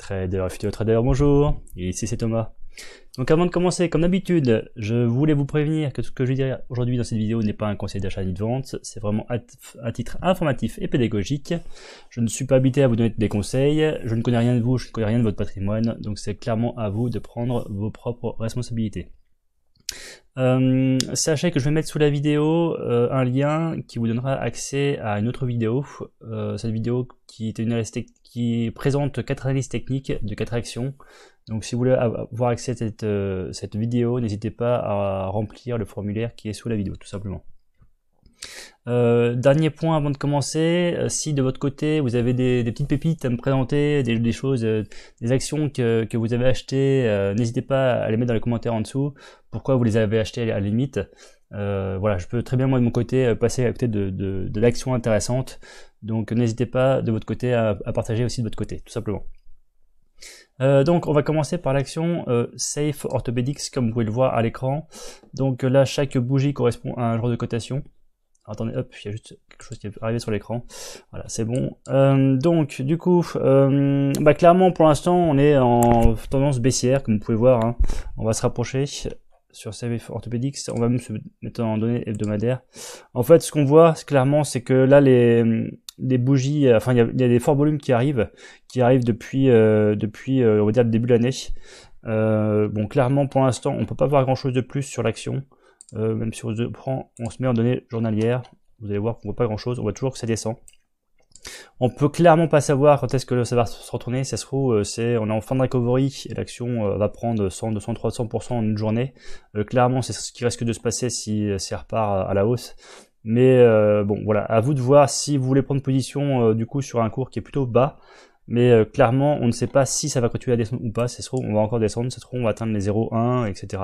futur trader, bonjour, et ici c'est Thomas. Donc avant de commencer, comme d'habitude, je voulais vous prévenir que ce que je vais dire aujourd'hui dans cette vidéo n'est pas un conseil d'achat ni de vente, c'est vraiment à titre informatif et pédagogique. Je ne suis pas habité à vous donner des conseils, je ne connais rien de vous, je ne connais rien de votre patrimoine, donc c'est clairement à vous de prendre vos propres responsabilités. Sachez que je vais mettre sous la vidéo un lien qui vous donnera accès à une autre vidéo. Cette vidéo qui présente 4 analyses techniques de 4 actions. Donc si vous voulez avoir accès à cette vidéo, n'hésitez pas à remplir le formulaire qui est sous la vidéo, tout simplement. Dernier point avant de commencer, si de votre côté vous avez des petites pépites à me présenter, des choses, des actions que vous avez achetées, n'hésitez pas à les mettre dans les commentaires en dessous, pourquoi vous les avez achetées à la limite. Voilà, je peux très bien moi de mon côté passer à côté de l'actions intéressantes, donc n'hésitez pas de votre côté à partager aussi de votre côté, tout simplement. Donc on va commencer par l'action Safe Orthopedics, comme vous pouvez le voir à l'écran. Donc là chaque bougie correspond à un jour de cotation. Attendez, hop, il y a juste quelque chose qui est arrivé sur l'écran. Voilà, c'est bon. Donc, du coup, clairement, pour l'instant, on est en tendance baissière, comme vous pouvez voir. Hein. On va se rapprocher sur Safe Orthopedics. On va même se mettre en données hebdomadaires. En fait, ce qu'on voit, clairement, c'est que là, les bougies, enfin, il y a des forts volumes qui arrivent depuis on va dire, le début de l'année. Bon, clairement, pour l'instant, on peut pas voir grand-chose de plus sur l'action. Même si on se met en données journalières, vous allez voir qu'on voit pas grand chose, on voit toujours que ça descend. On peut clairement pas savoir quand est-ce que ça va se retourner, ça se trouve on est en fin de recovery et l'action va prendre 100, 200, 300% en une journée. Clairement c'est ce qui risque de se passer si ça repart à la hausse. Mais bon voilà, à vous de voir si vous voulez prendre position du coup sur un cours qui est plutôt bas. Mais clairement, on ne sait pas si ça va continuer à descendre ou pas. Ça se trouve, on va encore descendre. Ça se trouve, on va atteindre les 0,1, etc.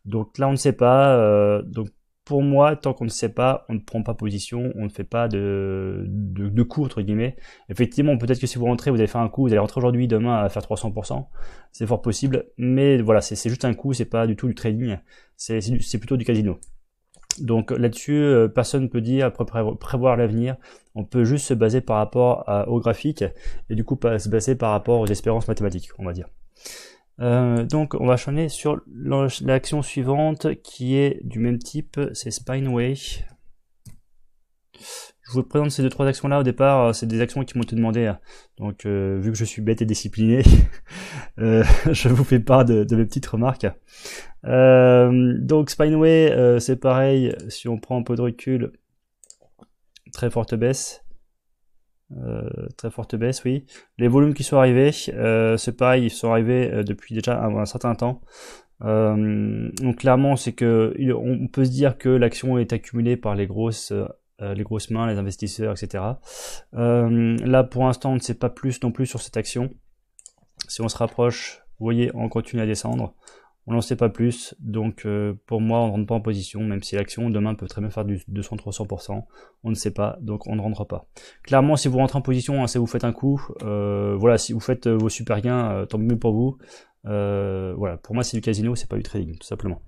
Donc là, on ne sait pas. Donc pour moi, tant qu'on ne sait pas, on ne prend pas position. On ne fait pas de coup, entre guillemets. Effectivement, peut-être que si vous rentrez, vous allez faire un coup. Vous allez rentrer aujourd'hui, demain, à faire 300%. C'est fort possible. Mais voilà, c'est juste un coup. C'est pas du tout du trading. C'est plutôt du casino. Donc là-dessus, personne ne peut dire prévoir l'avenir. On peut juste se baser par rapport au graphique et du coup pas se baser par rapport aux espérances mathématiques, on va dire. Donc on va enchaîner sur l'action suivante qui est du même type, c'est Spineway. Je vous présente ces 2-3 actions là au départ, c'est des actions qui m'ont été demandées, donc vu que je suis bête et discipliné, je vous fais part de mes petites remarques. Donc Spineway, c'est pareil, si on prend un peu de recul, très forte baisse, oui. Les volumes qui sont arrivés, c'est pareil, ils sont arrivés depuis déjà un certain temps. Donc clairement, c'est que on peut se dire que l'action est accumulée par les grosses mains, les investisseurs, etc. Là, pour l'instant, on ne sait pas plus non plus sur cette action. Si on se rapproche, vous voyez, on continue à descendre. On n'en sait pas plus, donc pour moi, on ne rentre pas en position, même si l'action demain peut très bien faire du 200-300%. On ne sait pas, donc on ne rentre pas. Clairement, si vous rentrez en position, hein, si vous faites un coup, voilà, si vous faites vos super gains, tant mieux pour vous. Voilà, pour moi, c'est du casino, c'est pas du trading, tout simplement.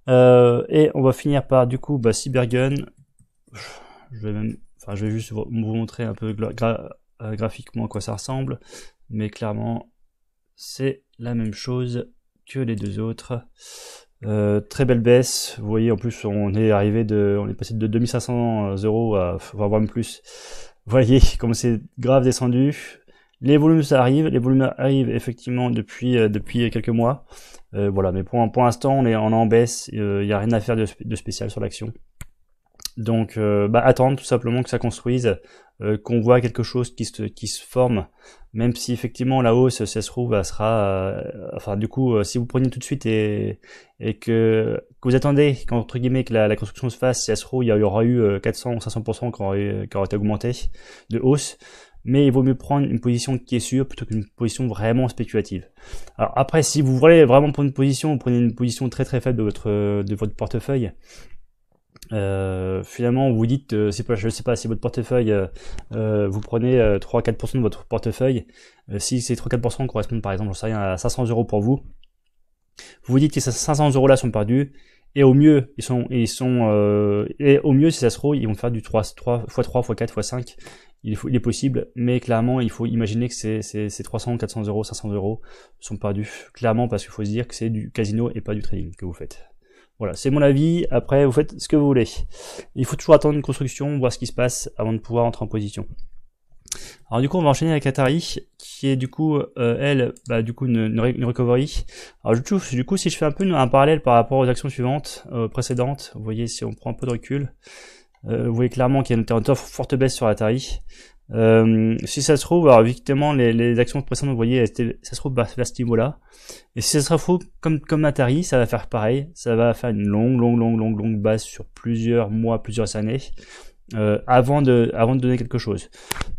Et on va finir par du coup Cybergun. Je vais juste vous montrer un peu graphiquement à quoi ça ressemble, mais clairement c'est la même chose que les deux autres. Très belle baisse, vous voyez, en plus on est passé de 2500 euros à voire même plus. Vous voyez comme c'est grave descendu. Les volumes arrivent effectivement depuis quelques mois. Voilà, mais pour l'instant on est en baisse, il n'y a rien à faire de spécial sur l'action. Donc attendre tout simplement que ça construise, qu'on voit quelque chose qui se forme, même si effectivement la hausse, si elle se trouve, elle sera enfin du coup si vous prenez tout de suite et que vous attendez qu'entre guillemets que la construction se fasse, si elle se trouve il y aura eu 400 ou 500% qui aurait été augmenté de hausse. Mais il vaut mieux prendre une position qui est sûre plutôt qu'une position vraiment spéculative. Alors après, si vous voulez vraiment prendre une position, vous prenez une position très très faible de votre portefeuille. Finalement vous dites je sais pas si votre portefeuille vous prenez 3-4% de votre portefeuille, si ces 3-4% correspondent par exemple, j'en sais rien, à 500 euros pour vous, vous dites que ces 500 euros là sont perdus et au mieux, et au mieux, si ça se trouve, ils vont faire du 3 x 3 x 4 x 5. Il est possible, mais clairement, il faut imaginer que c'est 300, 400 euros, 500 euros sont perdus. Clairement, parce qu'il faut se dire que c'est du casino et pas du trading que vous faites. Voilà, c'est mon avis. Après, vous faites ce que vous voulez. Il faut toujours attendre une construction, voir ce qui se passe avant de pouvoir entrer en position. Alors du coup, on va enchaîner avec Atari, qui est du coup, elle, du coup une recovery. Alors du coup, si je fais un peu un parallèle par rapport aux actions suivantes, précédentes, vous voyez, si on prend un peu de recul, vous voyez clairement qu'il y a une forte baisse sur Atari. Si ça se trouve, alors évidemment, les actions précédentes, vous voyez, ça se trouve vers ce niveau-là. Et si ça se trouve, comme Atari, ça va faire pareil. Ça va faire une longue base sur plusieurs mois, plusieurs années. Avant de donner quelque chose.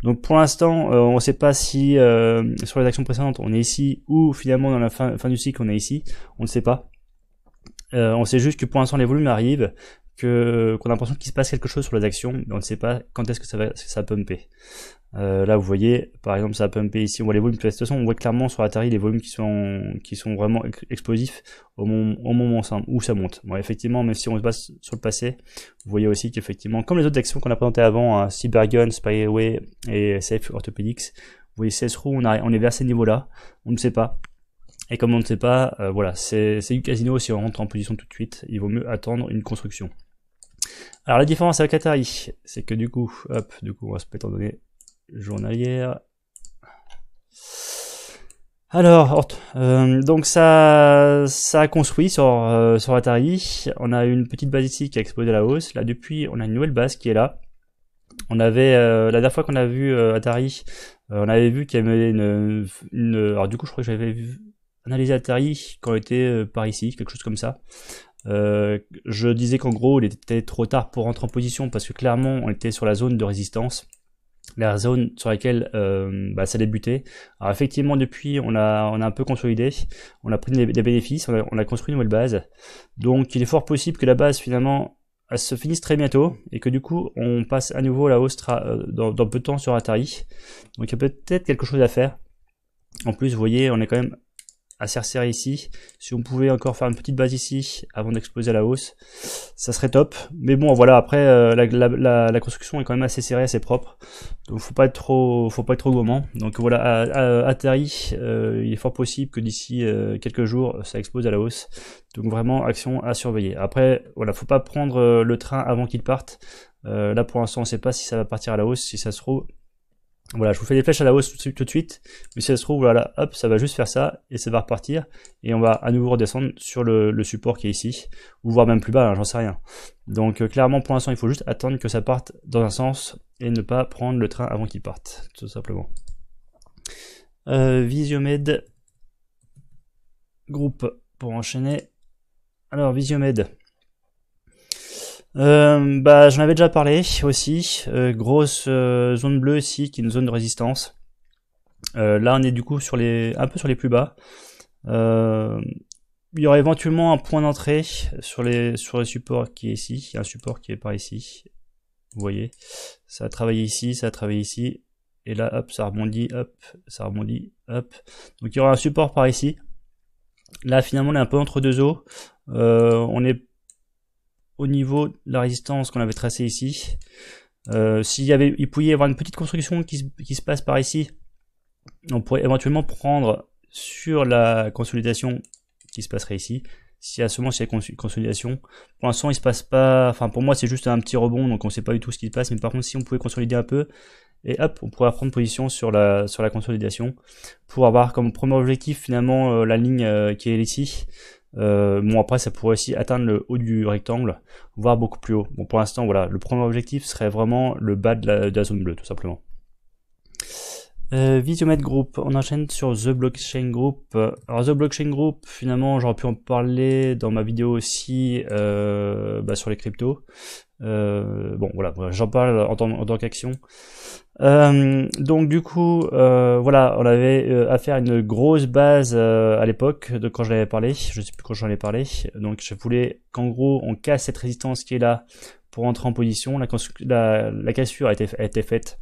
Donc pour l'instant, on ne sait pas si sur les actions précédentes on est ici ou finalement dans la fin du cycle on est ici. On ne sait pas. On sait juste que pour l'instant les volumes arrivent, qu'on a l'impression qu'il se passe quelque chose sur les actions, mais on ne sait pas quand est-ce que ça va pumper. Là vous voyez, par exemple ça a pumpé ici, on voit les volumes, de toute façon on voit clairement sur Atari les volumes qui sont vraiment explosifs au moment où ça monte. Bon, effectivement, même si on se base sur le passé, vous voyez aussi qu'effectivement, comme les autres actions qu'on a présentées avant, hein, Cybergun, Spyway et Safe Orthopedics, vous voyez CSRO, on est vers ces niveaux-là, on ne sait pas. Et comme on ne sait pas, voilà, c'est du casino. Si on rentre en position tout de suite, il vaut mieux attendre une construction. Alors la différence avec Atari, c'est que du coup, on va se mettre en données journalières. Alors, donc ça a construit sur Atari. On a une petite base ici qui a explosé à la hausse. Là depuis, on a une nouvelle base qui est là. On avait la dernière fois qu'on a vu Atari, on avait vu qu'il y avait alors du coup, je crois que j'avais vu analyser Atari quand on était par ici, quelque chose comme ça. Je disais qu'en gros, il était trop tard pour rentrer en position parce que clairement, on était sur la zone de résistance, la zone sur laquelle ça débutait. Alors effectivement, depuis, on a un peu consolidé, on a pris des bénéfices, on a construit une nouvelle base. Donc, il est fort possible que la base finalement elle se finisse très bientôt et que du coup, on passe à nouveau la hausse dans peu de temps sur Atari. Donc, il y a peut-être quelque chose à faire. En plus, vous voyez, on est quand même assez resserré ici. Si on pouvait encore faire une petite base ici avant d'exploser à la hausse, ça serait top. Mais bon, voilà, après la construction est quand même assez serrée, assez propre. Donc faut pas être trop gourmand. Donc voilà, Atari, il est fort possible que d'ici quelques jours, ça explose à la hausse. Donc vraiment action à surveiller. Après, voilà, faut pas prendre le train avant qu'il parte. Là pour l'instant, on sait pas si ça va partir à la hausse, si ça se trouve. Voilà, je vous fais des flèches à la hausse tout de suite, mais si ça se trouve, voilà, hop, ça va juste faire ça, et ça va repartir, et on va à nouveau redescendre sur le support qui est ici, ou voire même plus bas, hein, j'en sais rien. Donc clairement, pour l'instant, il faut juste attendre que ça parte dans un sens, et ne pas prendre le train avant qu'il parte, tout simplement. Visiomed Group, pour enchaîner. Alors, Visiomed. J'en avais déjà parlé aussi, grosse zone bleue ici qui est une zone de résistance. Là on est du coup un peu sur les plus bas. Il y aurait éventuellement un point d'entrée sur les supports qui est ici. Il y a un support qui est par ici. Vous voyez, ça a travaillé ici, ça a travaillé ici, et là hop ça rebondit, hop ça rebondit, hop. Donc il y aura un support par ici. Là finalement on est un peu entre deux eaux. On est au niveau de la résistance qu'on avait tracée il pouvait y avoir une petite construction qui se passe par ici, on pourrait éventuellement prendre sur la consolidation qui se passerait ici. Si à ce moment, s'il y a une consolidation, pour l'instant il se passe pas, enfin pour moi c'est juste un petit rebond, donc on sait pas du tout ce qui se passe, mais par contre si on pouvait consolider un peu, et hop, on pourrait prendre position sur la consolidation, pour avoir comme premier objectif finalement la ligne qui est ici. Bon après ça pourrait aussi atteindre le haut du rectangle, voire beaucoup plus haut. Bon pour l'instant voilà, le premier objectif serait vraiment le bas de la zone bleue tout simplement. Visiomed Group, on enchaîne sur The Blockchain Group. Alors The Blockchain Group, finalement j'aurais pu en parler dans ma vidéo aussi sur les cryptos. Bon voilà, j'en parle en tant qu'action. Donc du coup voilà, on avait à faire une grosse base à l'époque de quand je l'avais parlé, je sais plus quand j'en ai parlé. Donc je voulais qu'en gros on casse cette résistance qui est là pour entrer en position. La cassure a été faite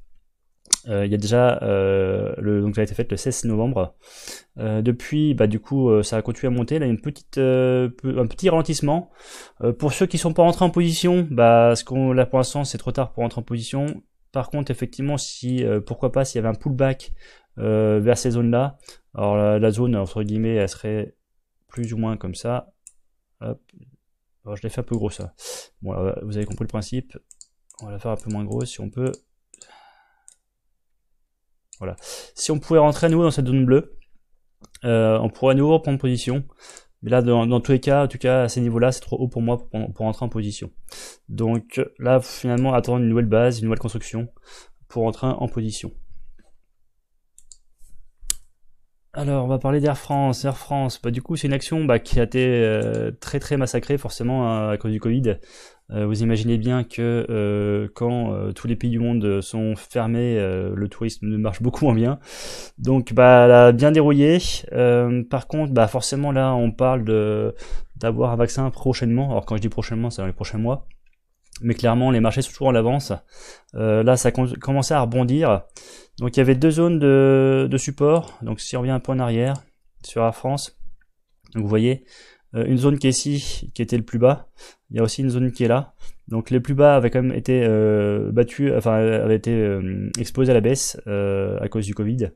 Il y a déjà donc ça a été fait le 16 novembre. Depuis, bah du coup, ça a continué à monter. Là, il y a un petit ralentissement. Pour ceux qui sont pas rentrés en position, bah là pour l'instant, c'est trop tard pour rentrer en position. Par contre, effectivement, si pourquoi pas, s'il y avait un pullback vers ces zones-là. Alors la zone entre guillemets, elle serait plus ou moins comme ça. Hop. Alors je l'ai fait un peu gros ça. Bon, là, vous avez compris le principe. On va la faire un peu moins gros si on peut. Voilà. Si on pouvait rentrer à nouveau dans cette zone bleue, on pourrait à nouveau reprendre position. Mais là, dans tous les cas, en tout cas, à ces niveaux-là, c'est trop haut pour moi pour rentrer en position. Donc là, finalement, attendre une nouvelle base, une nouvelle construction pour rentrer en position. Alors, on va parler d'Air France. Air France, bah, du coup, c'est une action qui a été très massacrée, forcément, à cause du Covid. Vous imaginez bien que quand tous les pays du monde sont fermés, le tourisme ne marche beaucoup moins bien. Donc, bah, elle a bien dérouillé. Par contre, bah, forcément, là, on parle d'avoir un vaccin prochainement. Alors, quand je dis prochainement, c'est dans les prochains mois. Mais clairement, les marchés sont toujours en avance. Là, ça a commencé à rebondir. Donc, il y avait deux zones de support. Donc, si on revient un peu en arrière sur Air France, donc vous voyez une zone qui est ici, qui était le plus bas. Il y a aussi une zone qui est là. Donc, les plus bas avaient quand même été battus, enfin, avaient été explosés à la baisse à cause du Covid.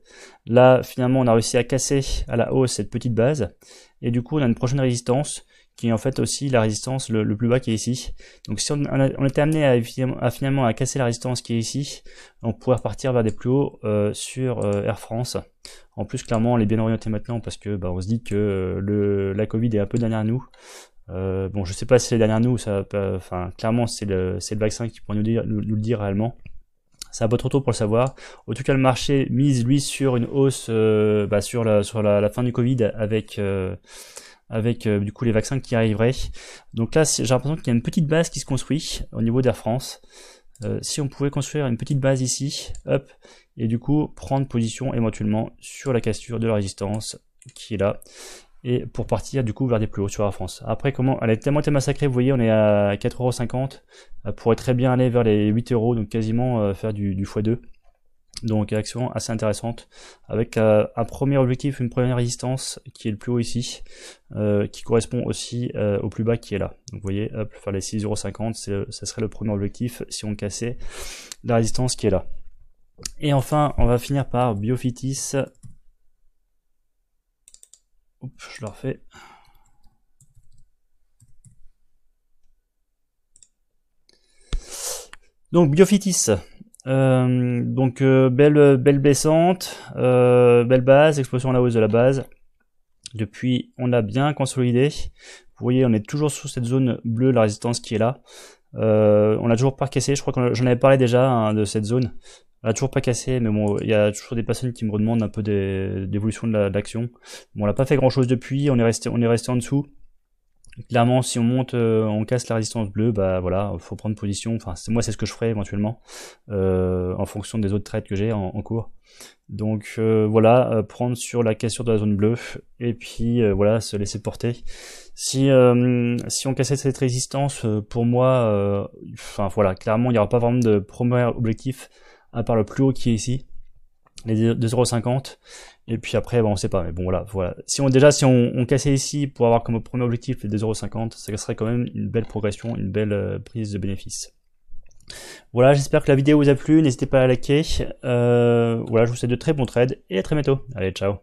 Là, finalement, on a réussi à casser à la hausse cette petite base. Et du coup, on a une prochaine résistance qui est en fait aussi la résistance le plus bas qui est ici. Donc si on était amené à finalement à casser la résistance qui est ici, on pourrait repartir vers des plus hauts sur Air France. En plus, clairement, on est bien orienté maintenant parce que on se dit que la Covid est un peu derrière nous. Bon, je sais pas si c'est derrière nous, enfin clairement c'est le vaccin qui pourrait nous le dire réellement. C'est un peu trop tôt pour le savoir. En tout cas, le marché mise lui sur une hausse sur la fin du Covid avec du coup les vaccins qui arriveraient. Donc là, j'ai l'impression qu'il y a une petite base qui se construit au niveau d'Air France. Si on pouvait construire une petite base ici, hop, et du coup prendre position éventuellement sur la cassure de la résistance qui est là, et pour partir du coup vers des plus hauts sur Air France. Après, comment elle a tellement été massacrée, vous voyez, on est à 4,50€, elle pourrait très bien aller vers les 8€, donc quasiment faire du x2. Donc action assez intéressante avec un premier objectif, une première résistance qui est le plus haut ici, qui correspond aussi au plus bas qui est là. Donc vous voyez, hop, faire les 6,50€, ça serait le premier objectif si on cassait la résistance qui est là. Et enfin, on va finir par Biofitis. Hop, je le refais. Donc Biofitis. Belle baissante, belle base, explosion à la hausse de la base. Depuis, on a bien consolidé. Vous voyez, on est toujours sur cette zone bleue, la résistance qui est là. On n'a toujours pas cassé. Je crois que j'en avais parlé déjà de cette zone. On n'a toujours pas cassé, mais bon, il y a toujours des personnes qui me redemandent un peu d'évolution de l'action. Bon, on n'a pas fait grand chose depuis. On est resté en dessous. Clairement, si on monte, on casse la résistance bleue, bah voilà, faut prendre position. Enfin, c'est ce que je ferais éventuellement, en fonction des autres trades que j'ai en cours. Donc voilà, prendre sur la cassure de la zone bleue et puis voilà, se laisser porter. Si on cassait cette résistance, pour moi, enfin voilà, clairement, il n'y aura pas vraiment de premier objectif à part le plus haut qui est ici, les 2,50€. Et puis après, on sait pas, mais bon voilà. Si on cassait ici pour avoir comme premier objectif les 2,50€, ça serait quand même une belle progression, une belle prise de bénéfice. Voilà, j'espère que la vidéo vous a plu, n'hésitez pas à liker. Voilà, je vous souhaite de très bons trades et à très bientôt. Allez, ciao.